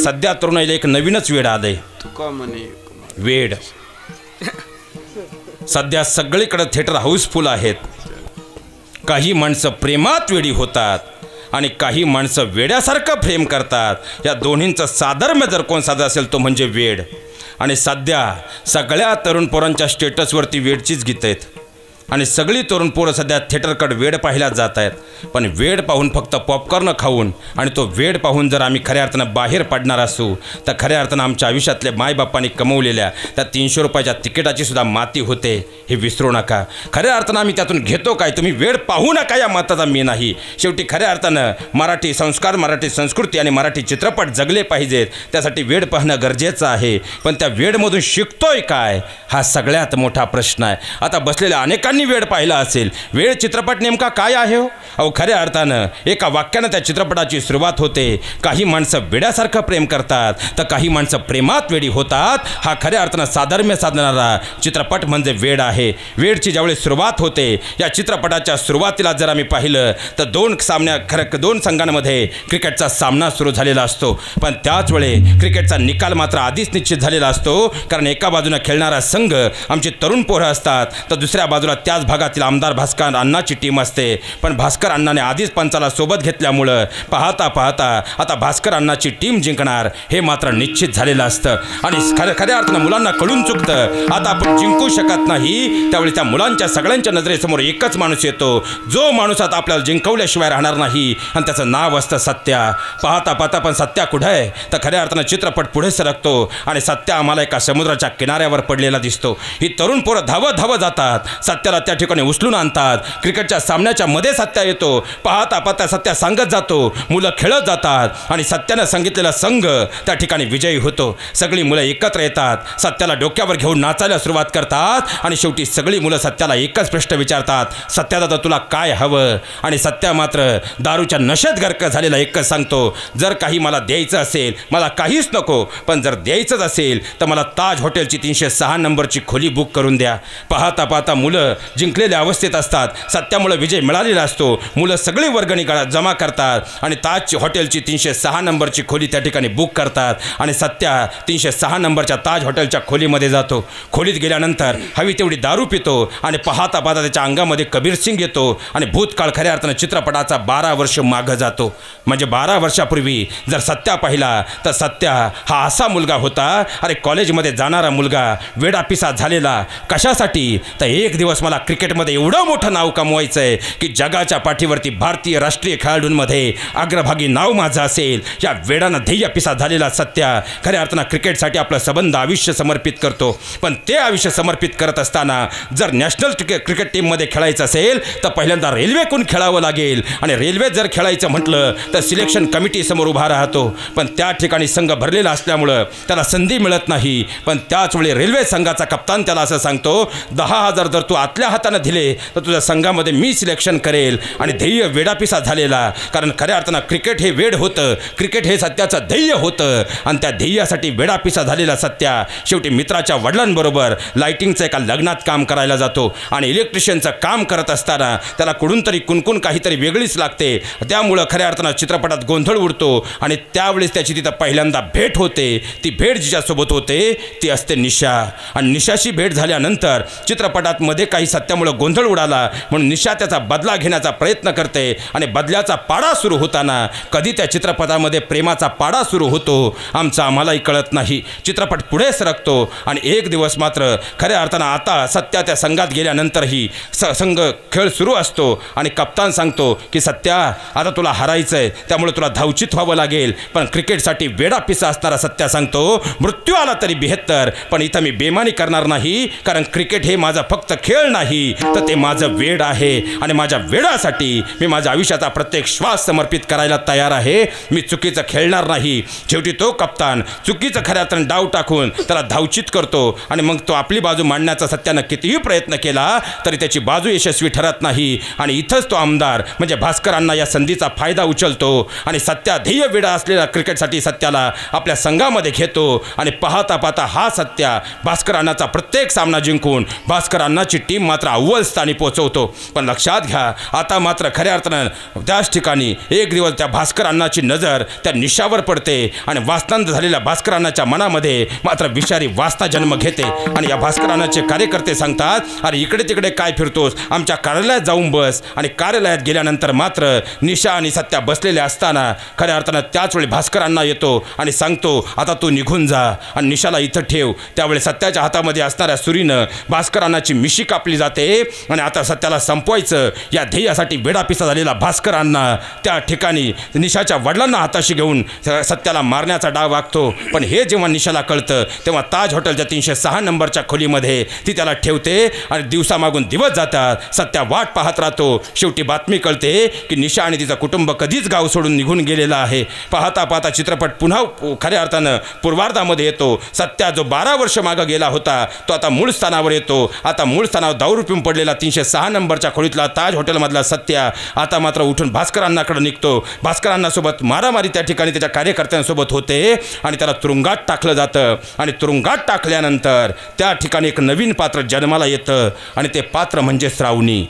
सध्या तरुणाईला एक नवीनच वेड आलंय, वेड. सध्या सगळीकडे थिएटर हाऊसफुल आहेत. काही माणसं प्रेमात वेडी होतात आणि काही माणसं वेड्यासारखं प्रेम करतात. या दोन्हींचं साधर्म्य जर कोण साधं असेल तो म्हणजे वेड. आणि सध्या सगळ्या तरुण पोरांच्या स्टेटसवरती वेडचीच गीतं आहेत आणि सगळी तरुण पोरं सध्या थिएटरकडे वेड पाहिल्या जात आहेत. पण वेड पाहून फक्त पॉपकॉर्न खाऊन आणि तो वेड पाहून जर आम्ही खऱ्या अर्थानं बाहेर पडणार असू तर खऱ्या अर्थानं आमच्या आयुष्यातल्या मायबापांनी कमवलेल्या त्या 300 रुपयाच्या तिकिटाची सुद्धा माती होते, हे विसरू नका. खऱ्या अर्थानं आम्ही त्यातून घेतो काय, तुम्ही वेड पाहू नका या मताचा मी नाही. शेवटी खऱ्या अर्थानं मराठी संस्कार, मराठी संस्कृती आणि मराठी चित्रपट जगले पाहिजेत, त्यासाठी वेड पाहणं गरजेचं आहे. पण त्या वेडमधून शिकतोय काय, हा सगळ्यात मोठा प्रश्न आहे. आता बसलेल्या अनेकांनी वेड पाहिला असेल. वेड चित्रपट नेमका काय आहे हो? अहो खऱ्या अर्थानं एका वाक्यानं त्या चित्रपटाची सुरुवात होते. काही माणसं वेड्यासारखं प्रेम करतात तर काही माणसं प्रेमात वेडी होतात. हा खऱ्या अर्थानं साधर्म्य साधणारा चित्रपट म्हणजे वेड आहे. वेडची ज्यावेळी सुरुवात होते, या चित्रपटाच्या सुरुवातीला जर आम्ही पाहिलं तर दोन संघांमध्ये क्रिकेटचा सामना सुरू झालेला असतो. पण त्याच वेळी क्रिकेटचा निकाल मात्र आधीच निश्चित झालेला असतो. कारण एका बाजूने खेळणारा संघ आमची तरुण पोरं असतात तर दुसऱ्या बाजूला त्याच भागातील आमदार भास्कर अण्णाची टीम असते. पण भास्कर अण्णाने आधीच पंचाला सोबत घेतल्यामुळं पाहता पाहता आता भास्कर अण्णाची टीम जिंकणार हे मात्र निश्चित झालेलं असतं. आणि खऱ्या अर्थानं मुलांना कळून चुकतं आता आपण जिंकू शकत नाही. त्यावेळी त्या मुलांच्या सगळ्यांच्या नजरेसमोर एकच माणूस येतो, जो माणूस आता आपल्याला जिंकवल्याशिवाय राहणार नाही, आणि त्याचं नाव असतं सत्या. पाहता पाहता पण सत्या कुठं आहे तर खऱ्या अर्थानं चित्रपट पुढे सरकतो आणि सत्या आम्हाला एका समुद्राच्या किनाऱ्यावर पडलेला दिसतो. ही तरुण पोरं धावत धावत जातात, सत्याला त्या ठिकाणी उचलून आणतात. क्रिकेटच्या सामन्याच्या मध्ये सत्या येतो. पाहता पाहता सत्या सांगत जातो, मुलं खेळत जातात आणि सत्यानं सांगितलेला संघ त्या ठिकाणी विजयी होतो. सगळी मुलं एकत्र येतात, सत्याला डोक्यावर घेऊन नाचायला सुरुवात करतात आणि शेवटी सगळी मुलं सत्याला एकच प्रश्न विचारतात, सत्या दादा तुला काय हवं? आणि सत्या मात्र दारूच्या नशेत गर्क झालेला एकच सांगतो, जर काही मला द्यायचं असेल मला काहीच नको, पण जर द्यायचंच असेल तर मला ताज हॉटेलची 306 नंबरची खोली बुक करून द्या. पाहता पाहता मुलं जिंकलेल्या अवस्थेत असतात. सत्यामुळे विजय मिळालेला असतो. मुलं सगळी वर्गणी जमा करतात आणि ताज हॉटेलची 306 नंबरची खोली त्या ठिकाणी बुक करतात आणि सत्या 306 नंबरच्या ताज हॉटेलच्या खोलीमध्ये जातो. खोलीत गेल्यानंतर हवी तेवढी दारू पितो आणि पाहता पाहता त्याच्या अंगामध्ये कबीर सिंग येतो आणि भूतकाळ खऱ्या अर्थानं चित्रपटाचा 12 वर्ष मागं जातो. म्हणजे 12 वर्षापूर्वी जर सत्या पाहिला तर सत्या हा असा मुलगा होता, अरे कॉलेजमध्ये जाणारा मुलगा, वेडापिसा झालेला. कशासाठी तर एक दिवस मला क्रिकेटमध्ये एवढं मोठं नाव कमवायचं आहे की जगाच्या पाठीवरती भारतीय राष्ट्रीय खेळाडूंमध्ये अग्रभागी नाव माझं असेल. या वेडानं ध्येयपिसा झालेला सत्या खऱ्या अर्थानं क्रिकेटसाठी आपलं संबंध आयुष्य समर्पित करतो. पण ते आयुष्य समर्पित करत असताना जर नॅशनल क्रिकेट टीममध्ये खेळायचं असेल तर पहिल्यांदा रेल्वेकडून खेळावं लागेल आणि रेल्वे जर खेळायचं म्हटलं तर सिलेक्शन कमिटी समोर उभा राहतो. पण त्या ठिकाणी संघ भरलेला असल्यामुळं त्याला संधी मिळत नाही. पण त्याच वेळी रेल्वे संघाचा कप्तान त्याला असं सांगतो, 10,000 जर तू आतल्या हाताने दिले तर तुझ्या संघामध्ये मी सिलेक्शन करेल. आणि ध्येय वेडापिसा झालेला, कारण खऱ्या अर्थानं क्रिकेट हे वेड होतं, क्रिकेट हे सत्याचं ध्येय होतं आणि त्या ध्येयासाठी वेडापिसा झालेला सत्या शेवटी मित्राच्या वडिलांबरोबर लाइटिंगचं एका लग्नात काम करायला जातो आणि इलेक्ट्रिशियनचं काम करत असताना त्याला कुठून तरी कुणकुण काहीतरी वेगळीच लागते. त्यामुळं खऱ्या अर्थानं चित्रपटात गोंधळ उडतो आणि त्यावेळेस त्याची तिथं पहिल्यांदा भेट होते. ती भेट जिच्यासोबत होते ती असते निशा. आणि निशाशी भेट झाल्यानंतर चित्रपटात मध्ये काही सत्यामुळं गोंधळ उडाला म्हणून निशा त्याचा बदला घेण्याचा प्रयत्न करते आणि बदल्याचा पाडा सुरू होताना कधी त्या चित्रपटामध्ये प्रेमाचा पाडा सुरू होतो आमचा आम्हालाही कळत नाही. चित्रपट पुढे सरकतो आणि एक दिवस मात्र खऱ्या अर्थानं आता सत्या त्या संघात गेल्यानंतरही संघ खेळ सुरू असतो आणि कप्तान सांगतो की सत्या आता तुला हरायचं आहे, त्यामुळे तुला धावचित व्हावं लागेल. पण क्रिकेटसाठी वेडापिसा असणारा सत्या सांगतो, मृत्यू आला तरी 72, पण इथं मी बेमानी करणार नाही, कारण क्रिकेट हे माझा फक्त खेळ नाही तर ते माझं वेड आहे आणि माझ्या वेडासाठी मी माझ्या आयुष्याचा प्रत्येक श्वास समर्पित करायला तयार आहे. मी चुकीचं खेळणार नाही. शेवटी तो कप्तान चुकीचं खऱ्या अर्थानं डाव टाकून त्याला धावचित करतो आणि मग तो आपली बाजू मांडण्याचा सत्यानं कितीही प्रयत्न केला तरी त्याची बाजू यशस्वी ठरत नाही. आणि इथंच तो आमदार म्हणजे भास्करांना या संधीचा फायदा उचलतो आणि सत्या ध्येय वेडा असलेला क्रिकेटसाठी सत्याला आपल्या संघामध्ये घेतो आणि पाहता पाहता हा सत्या भास्करांनाचा प्रत्येक सामना जिंकून भास्करांनाची टीम मात्र अव्वल स्थानी पोचवतो. पण लक्षात घ्या, आता मात्र खऱ्या अर्थानं त्याच ठिकाणी एक दिवस त्या भास्कर अण्णाची नजर त्या निशावर पडते आणि वासनांत झालेल्या भास्कर अण्णाच्या मनामध्ये मात्र विषारी वासना जन्म घेते. आणि या भास्कर अण्णाचे कार्यकर्ते सांगतात, अरे इकडे तिकडे काय फिरतोस, आमच्या कार्यालयात जाऊन बस. आणि कार्यालयात गेल्यानंतर मात्र निशा आणि सत्या बसलेले असताना खऱ्या अर्थानं त्याच वेळी भास्कर अण्णा येतो आणि सांगतो, आता तू निघून जा आणि निशाला इथं ठेव. त्यावेळी सत्याच्या हातामध्ये असणाऱ्या सुरीनं भास्कर अण्णाची मिशी कापली जाते. आणि आता सत्याला संपवायचं या ध्येयासाठी वेडापिसा झालेला भास्कर अण्णा त्या ठिकाणी निशाच्या वडिलांना हाताशी घेऊन सत्याला मारण्याचा डाव आखतो. पण हे जेव्हा निशाला कळतं तेव्हा ताज हॉटेलच्या 306 नंबरच्या खोलीमध्ये ती त्याला ठेवते. आणि दिवसामागून दिवस जातात, सत्या वाट पाहत राहतो. शेवटी बातमी कळते की निशा आणि तिचं कुटुंब कधीच गाव सोडून निघून गेलेला आहे. पाहता पाहता चित्रपट पुन्हा खऱ्या अर्थानं पूर्वार्धामध्ये येतो. सत्या जो 12 वर्ष मागं गेला होता तो आता मूळ स्थानावर येतो. आता मूळ स्थानावर दारू पिऊन पडलेला 306 नंबरच्या खोलीतला ताज हॉटेलमधला सत्या आता मात्र उठून भास्कर अण्णाकडे निघतो. भास्कर अण्णासोबत मारामारी त्या ठिकाणी त्याच्या कार्यकर्त्यांसोबत होते आणि त्याला तुरुंगात टाकलं जातं. आणि तुरुंगात टाकल्यानंतर त्या ठिकाणी एक नवीन पात्र जन्माला येतं आणि ते पात्र म्हणजे श्रावणी.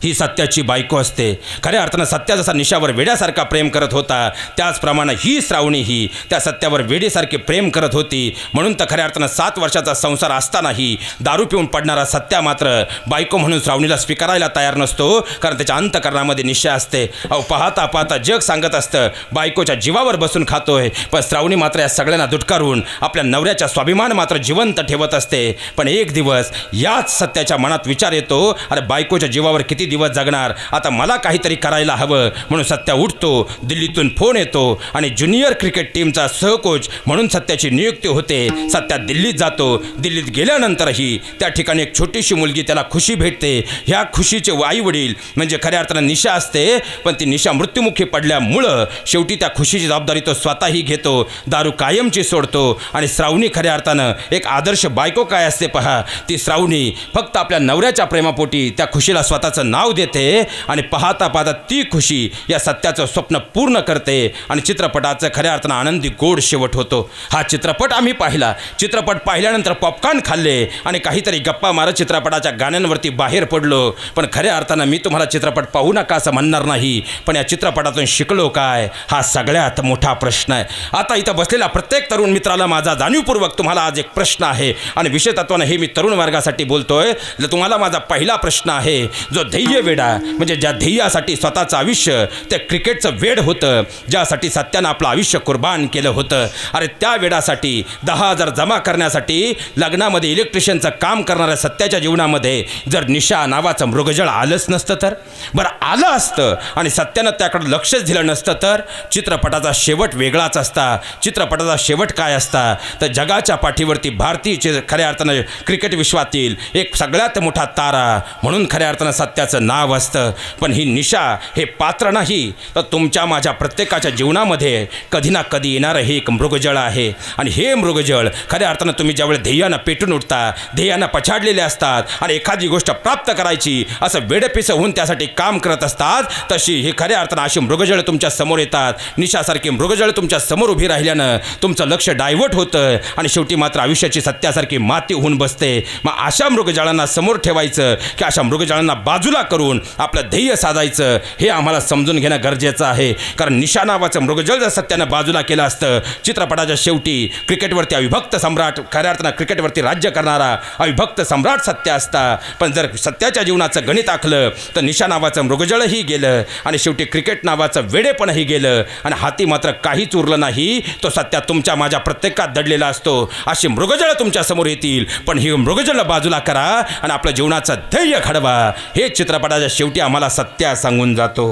ही सत्याची बायको असते. खऱ्या अर्थानं सत्या जसा निशावर वेड्यासारखा प्रेम करत होता त्याचप्रमाणे ही श्रावणी ही त्या सत्यावर वेडीसारखे प्रेम करत होती. म्हणून तर खऱ्या अर्थानं 7 वर्षाचा संसार असतानाही दारू पिऊन पडणारा सत्या मात्र बायको म्हणून श्रावणीला स्वीकारायला तयार नसतो, कारण त्याच्या अंतःकरणामध्ये निशा असते. अहो पाहता पाहता जग सांगत असतं बायकोच्या जीवावर बसून खातोय, पण श्रावणी मात्र या सगळ्यांना दुटकारून आपल्या नवऱ्याचा स्वाभिमान मात्र जिवंत ठेवत असते. पण एक दिवस याच सत्याच्या मनात विचार येतो, अरे बायकोच्या जीवावर किती दिवस जगणार, आता मला काहीतरी करायला हवं. म्हणून सत्या उठतो. दिल्लीतून फोन येतो आणि ज्युनियर क्रिकेट टीमचा सहकोच म्हणून सत्याची नियुक्ती होते. सत्या दिल्लीत जातो. दिल्लीत गेल्यानंतरही त्या ठिकाणी एक छोटीशी मुलगी त्याला खुशी भेटते. ह्या खुशीचे आई वडील म्हणजे खऱ्या अर्थानं निशा असते, पण ती निशा मृत्युमुखी पडल्यामुळं शेवटी त्या खुशीची जबाबदारी तो स्वतःही घेतो. दारू कायमची सोडतो. आणि श्रावणी खऱ्या अर्थानं एक आदर्श बायको काय असते पहा, ती श्रावणी फक्त आपल्या नवऱ्याच्या प्रेमापोटी त्या खुशीला स्वतःचं नाव देते. आणि पाहता पाहता ती खुशी या सत्याचं स्वप्न पूर्ण करते आणि चित्रपटाचं खऱ्या अर्थानं आनंदी गोड शेवट होतो. हा चित्रपट आम्ही पाहिला. चित्रपट पाहिल्यानंतर पॉपकॉर्न खाल्ले आणि काहीतरी गप्पा मारत चित्रपटाच्या गाण्यांवरती बाहेर पडलो. पण खऱ्या अर्थानं मी तुम्हाला चित्रपट पाहू नका असं म्हणणार नाही, पण या चित्रपटातून शिकलो काय, हा सगळ्यात मोठा प्रश्न आहे. आता इथं बसलेला प्रत्येक तरुण मित्राला माझा जाणीवपूर्वक तुम्हाला आज एक प्रश्न आहे आणि विशेष तत्वानं हे मी तरुण वर्गासाठी बोलतोय. तुम्हाला माझा पहिला प्रश्न आहे, जो ध्येय वेडा म्हणजे ज्या ध्येयासाठी स्वतःचं आयुष्य ते क्रिकेटचं वेड होतं, ज्यासाठी सत्यानं आपलं आयुष्य कुर्बान केलं होतं, अरे त्या वेडासाठी 10,000 जमा करण्यासाठी लग्नामध्ये इलेक्ट्रिशियनचं काम करणाऱ्या सत्याच्या जीवनामध्ये जर निशा नावाचं मृगजळ आलंच नसतं तर, बरं आलं असतं आणि सत्यानं त्याकडे लक्षच दिलं नसतं तर चित्रपटाचा शेवट वेगळाच असता. चित्रपटाचा शेवट काय असता तर जगाच्या पाठीवरती भारतीय खऱ्या अर्थानं क्रिकेट विश्वातील एक सगळ्यात मोठा तारा म्हणून खऱ्या अर्थानं सत्याचं नाव असतं. पण ही निशा हे पात्र नाही तर तुमच्या माझ्या प्रत्येकाच्या जीवनामध्ये कधी ना कधी येणारं हे एक मृगजळ आहे. आणि हे मृगजळ खऱ्या अर्थानं तुम्ही ज्यावेळी ध्येयानं पेटून उठता, ध्येयानं पछाडलेले असतात आणि एखादी गोष्ट प्राप्त करायची असं वेडपिसं होऊन त्यासाठी काम करत असतात, तशी हे खऱ्या अर्थानं अशी मृगजळ तुमच्या समोर येतात. निशासारखी मृगजळ तुमच्या समोर उभी राहिल्यानं तुमचं लक्ष डायव्हर्ट होतं आणि शेवटी मात्र आयुष्याची सत्यासारखी माती होऊन बसते. मग अशा मृगजळांना समोर ठेवायचं की अशा मृगजळांना बाजूला करून आपलं ध्येय साधायचं हे आम्हाला समजून घेणं गरजेचं आहे. कारण निशा नावाचं मृगजळ जर सत्यानं बाजूला केलं असतं, चित्रपटाच्या शेवटी क्रिकेटवरती अविभक्त सम्राट खऱ्या अर्थानं क्रिकेटवरती राज्य करणारा अविभक्त सम्राट सत्य असता. पण जर सत्याच्या जीवनाचं गणित आखलं तर निशा नावाचं मृगजळही गेलं आणि शेवटी क्रिकेट नावाचं वेडेपणही गेलं आणि हाती मात्र काहीच उरलं नाही. तो सत्या तुमच्या माझ्या प्रत्येकात दडलेला असतो. अशी मृगजळ तुमच्या समोर येतील, पण ही मृगजळ बाजूला करा आणि आपलं जीवनाचं ध्येय घडवा, हे चित्रपटाच्या शेवटी आम्हाला सत्या सांगून जातो.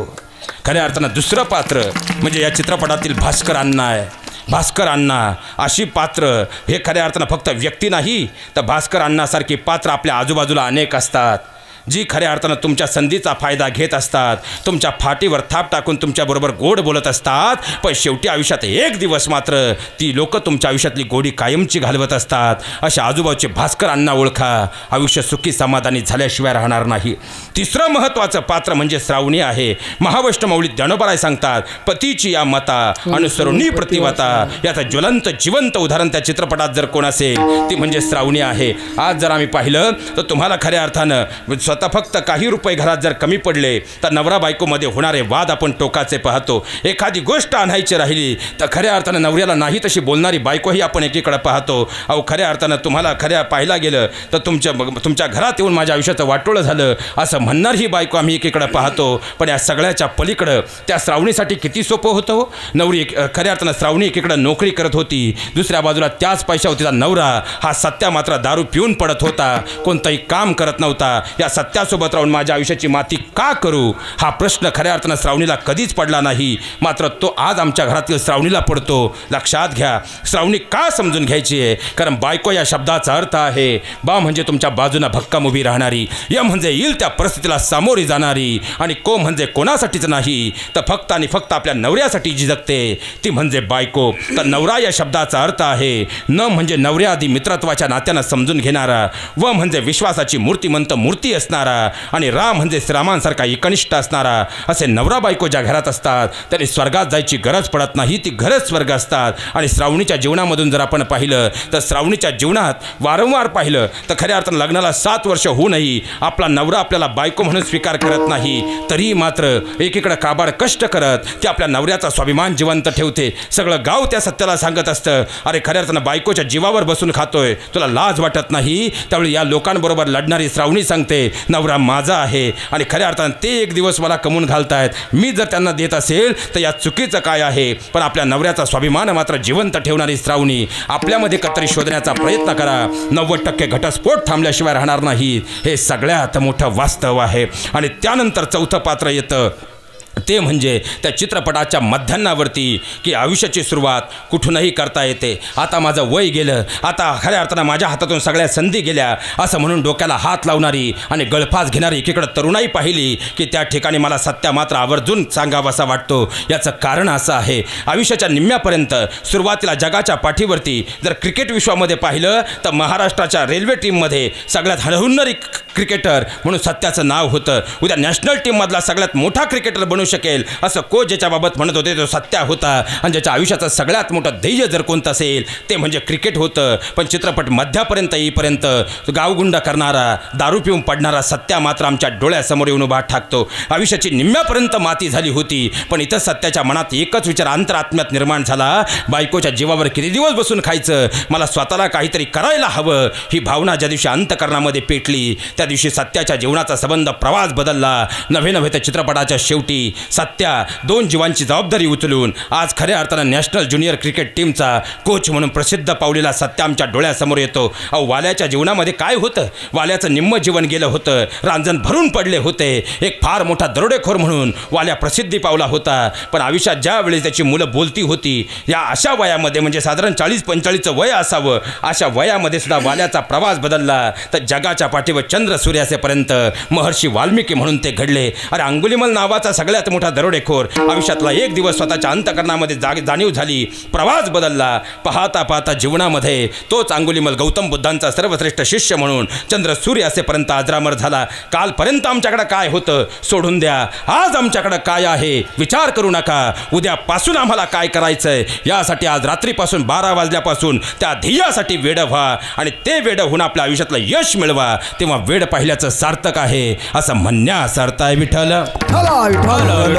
खऱ्या अर्थानं दुसरं पात्र म्हणजे या चित्रपटातील भास्कर अण्णा आहे. भास्कर अण्णा अशी पात्र हे खऱ्या अर्थानं फक्त व्यक्ती नाही तर भास्कर अण्णासारखी पात्र आपल्या आजूबाजूला अनेक असतात. जी खऱ्या अर्थानं तुमच्या संधीचा फायदा घेत असतात, तुमच्या फाटीवर थाप टाकून तुमच्याबरोबर गोड बोलत असतात, पण शेवटी आयुष्यात एक दिवस मात्र ती लोक तुमच्या आयुष्यातली गोडी कायमची घालवत असतात. अशा आजूबाजूचे भास्करांना ओळखा. आयुष्य सुखी समाधानी झाल्याशिवाय राहणार नाही. तिसरं महत्त्वाचं पात्र म्हणजे श्रावणी आहे. महावैष्णवमौली ज्ञानोबाराय सांगतात, पतीची या मता अनुसरुणी प्रतिवता. याचं ज्वलंत जिवंत उदाहरण त्या चित्रपटात जर कोण असेल ती म्हणजे श्रावणी आहे. आज जर आम्ही पाहिलं तर तुम्हाला खऱ्या अर्थानं स्वतः फक्त काही रुपये घरात जर कमी पडले तर नवरा बायकोमध्ये होणारे वाद आपण टोकाचे पाहतो. एखादी गोष्ट आणायची राहिली तर खऱ्या अर्थानं नवऱ्याला नाही तशी बोलणारी बायकोही आपण एकीकडे पाहतो. अहो खऱ्या अर्थानं तुम्हाला खऱ्या पाहायला गेलं तर तुमच्या घरात येऊन माझ्या आयुष्याचं वाटोळं झालं असं म्हणणारी बायको आम्ही एकीकडे पाहतो. पण या सगळ्याच्या पलीकडं त्या श्रावणीसाठी किती सोपं होतं हो. नवरी खऱ्या अर्थानं श्रावणी एकीकडे नोकरी करत होती, दुसऱ्या बाजूला त्याच पैशावर तिचा नवरा हा सत्या मात्र दारू पिऊन पडत होता, कोणतंही काम करत नव्हता. या सत्यासोबत राहून माझ्या आयुष्याची माती का करू हा प्रश्न खऱ्या अर्थानं श्रावणीला कधीच पडला नाही. मात्र तो आज आमच्या घरातील श्रावणीला पडतो. लक्षात घ्या, श्रावणी का समजून घ्यायची आहे, कारण बायको या शब्दाचा अर्थ आहे बा म्हणजे तुमच्या बाजूला भक्कम उभी राहणारी, य म्हणजे येईल त्या परिस्थितीला सामोरी जाणारी, आणि को म्हणजे कोणासाठीच नाही तर फक्त आणि फक्त आपल्या नवऱ्यासाठी जी जगते ती म्हणजे बायको. तर नवरा या शब्दाचा अर्थ आहे न म्हणजे नवऱ्याआधी मित्रत्वाच्या नात्यानं समजून घेणारा, व म्हणजे विश्वासाची मूर्तिमंत मूर्ती असणारा, आणि रा म्हणजे श्रामांसारखा एकनिष्ठ असणारा. असे नवरा बायको ज्या घरात असतात त्यांनी स्वर्गात जायची गरज पडत नाही, ती घरच स्वर्ग असतात. आणि श्रावणीच्या जीवनामधून जर आपण पाहिलं तर श्रावणीच्या जीवनात वारंवार पाहिलं तर खऱ्या अर्थानं लग्नाला 7 वर्ष होऊनही आपला नवरा आपल्याला बायको म्हणून स्वीकार करत नाही. तरी मात्र एकीकडे काबाड कष्ट करत ते आपल्या नवऱ्याचा स्वाभिमान जिवंत ठेवते. सगळं गाव त्या सत्याला सांगत असतं, अरे खऱ्या अर्थानं बायकोच्या जीवावर बसून खातोय, तुला लाज वाटत नाही. त्यावेळी या लोकांबरोबर लढणारी श्रावणी सांगते, नवरा माझा आहे आणि खऱ्या अर्थानं ते एक दिवस मला कमवून घालतायत, मी जर त्यांना देत असेल तर या चुकीचं काय आहे. पण आपल्या नवऱ्याचा स्वाभिमान मात्र जिवंत ठेवणारी श्रावणी. आपल्यामध्ये कतरी शोधण्याचा प्रयत्न करा, 90% घटस्फोट थांबल्याशिवाय राहणार नाही. हे सगळ्यात मोठं वास्तव आहे. आणि त्यानंतर चौथं पात्र येतं ते म्हणजे त्या चित्रपटाच्या मध्यान्नावरती की आयुष्याची सुरुवात कुठूनही करता येते. आता माझं वय गेलं, आता खऱ्या अर्थानं माझ्या हातातून सगळ्या संधी गेल्या असं म्हणून डोक्याला हात लावणारी आणि गळफास घेणारी एकीकडे तरुणाई पाहिली की त्या ठिकाणी मला सत्या मात्र आवर्जून सांगावासा वाटतो. याचं कारण असं आहे, आयुष्याच्या निम्म्यापर्यंत सुरुवातीला जगाच्या पाठीवरती जर क्रिकेट विश्वामध्ये पाहिलं तर महाराष्ट्राच्या रेल्वे टीममध्ये सगळ्यात हळहुन्नरी क्रिकेटर म्हणून सत्याचं नाव होतं. उद्या नॅशनल टीममधला सगळ्यात मोठा क्रिकेटर बनू शकेल असं कोच ज्याच्याबाबत म्हणत होते तो सत्या होता. आणि ज्याच्या आयुष्याचं सगळ्यात मोठं ध्येय जर कोणतं असेल ते म्हणजे क्रिकेट होतं. पण चित्रपट मध्यापर्यंत येईपर्यंत गावगुंड करणारा, दारू पिऊन पडणारा सत्या मात्र आमच्या डोळ्यासमोर येऊन उभा ठाकतो. आयुष्याची निम्म्यापर्यंत माती झाली होती, पण इथं सत्याच्या मनात एकच विचार अंतरात्म्यात निर्माण झाला, बायकोच्या जीवावर किती दिवस बसून खायचं, मला स्वतःला काहीतरी करायला हवं. ही भावना ज्या दिवशी अंतःकरणामध्ये पेटली त्या दिवशी सत्याच्या जीवनाचा संबंध प्रवास बदलला. नव्हे त्या चित्रपटाच्या शेवटी सत्या 2 जीवांची जबाबदारी उचलून आज खऱ्या अर्थानं नॅशनल ज्युनियर क्रिकेट टीमचा कोच म्हणून प्रसिद्ध पावलेला सत्या आमच्या डोळ्यासमोर येतो. अहो वाल्याच्या जीवनामध्ये काय होतं, वाल्याचं निम्म जीवन गेलं होतं, रांजण भरून पडले होते. एक फार मोठा दरोडेखोर म्हणून वाल्या प्रसिद्धी पावला होता. पण आयुष्यात ज्या वेळेस त्याची मुलं बोलती होती, या अशा वयामध्ये म्हणजे साधारण 40-45चं वय असावं, अशा वयामध्ये सुद्धा वाल्याचा प्रवास बदलला. तर जगाच्या पाठीवर चंद्र सूर्यासेपर्यंत महर्षी वाल्मिकी म्हणून ते घडले. अरे अंगुलिमल नावाचा सगळ्यात मोठा दरोडेखोर आयुष्यातला एक दिवस स्वतःच्या अंतःकरणामध्ये जाणीव झाली, प्रवास बदलला. पाहता पाहता जीवनामध्ये तोच अंगुलिमल गौतम बुद्धांचा सर्वश्रेष्ठ शिष्य म्हणून चंद्र सूर्य असेपर्यंत अजरामर झाला. कालपर्यंत आमच्याकडे काय होतं सोडून द्या, आज आमच्याकडे काय आहे विचार करू नका. उद्यापासून आम्हाला काय करायचंय यासाठी आज रात्रीपासून 12 वाजल्यापासून त्या ध्येयासाठी वेड व्हा आणि ते वेड होऊन आपल्या आयुष्यातलं यश मिळवा. तेव्हा वेड पाहिल्याचं सार्थक आहे असं म्हणण्यास अर्थ आहे. विठ्ठल